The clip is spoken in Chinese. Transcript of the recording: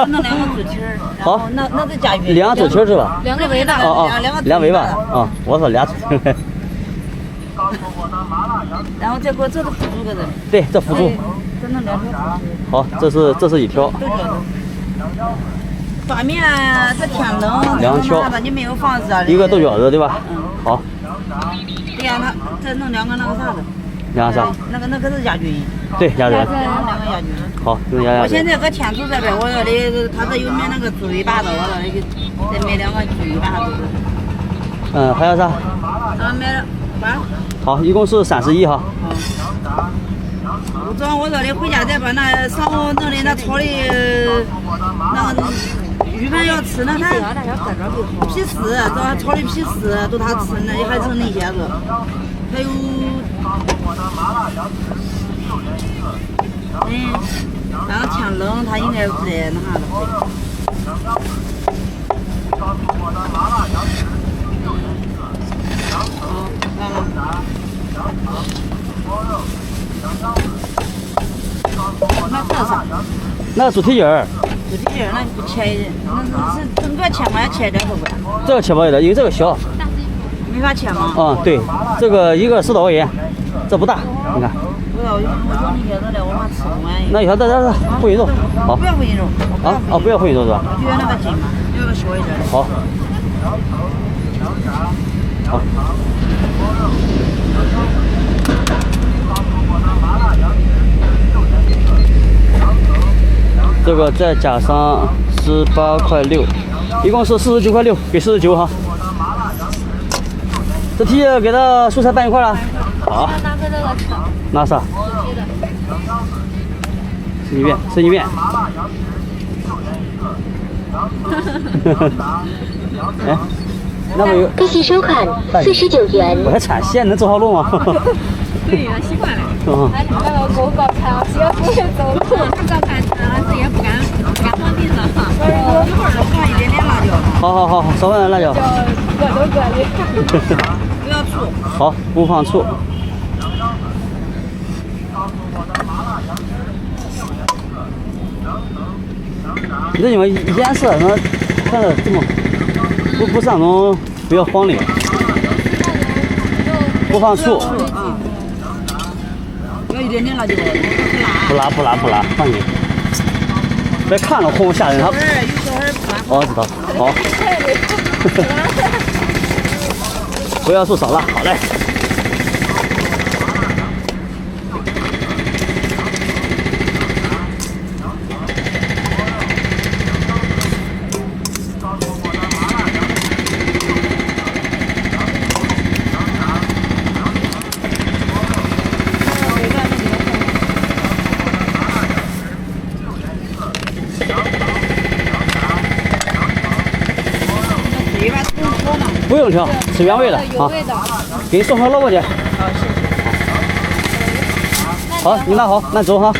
弄2个猪蹄儿，好，那是加鱼。 2个猪蹄儿是吧？ 2个尾巴。哦，2尾巴。哦，我说俩猪蹄儿。然后这是辅助的人。对，这辅助。这弄2条。好，这是1条。发面这天冷，2条。你没有房子啊？一个豆角子对吧？嗯。好。对呀，他再弄2个那个啥子。 2个啥？那个是鸭菌。对，鸭菌。2个鸭菌。好，用鸭菌。我现在搁天厨这边，我说的他这有买那个猪尾巴的，我说的再买2个猪尾巴子。嗯，还有啥？买了8。好，一共是31哈。昨晚我说的回家再把那上午弄的那炒的那个鱼盘要吃那他皮丝，早上炒的皮丝都他吃呢，还剩那些个，还有。 然后天冷，他应该是在那啥的。那这啥？那猪蹄筋儿。猪蹄筋儿，那不切，那是整个切吗？要切点不管。这个切不了的，因为这个小。没法切吗？嗯，对，这个一个10多块钱，这不大，你看。 不要，我那些子嘞，我怕吃不完。那有这回鱼肉，好。不要回鱼肉。啊，不要回鱼肉是吧？就要那个筋嘛，要个小一点的。好。好。这个再加上18块6，一共是49块6，给49哈。这蹄给他蔬菜拌一块了。好。 拿啥？吃一遍。哎，那么有。利息收款49元。我还产线能走好路吗？对呀，习惯了。哎，那个狗搞看，也不会走路，他搞看，俺自己也不敢放地上。一会儿放一点点辣椒。好，少放点辣椒。各走各的。不要醋。好，不放醋。 你这你们颜色什么看着这么不是那种比较黄的，不放醋，要一点点辣椒，不辣，放心。别看着红吓人，他。哦，知道，好。不要醋少辣，好嘞。 不用调，吃原味的啊。给你送盒萝卜去。好，你拿好，那走哈。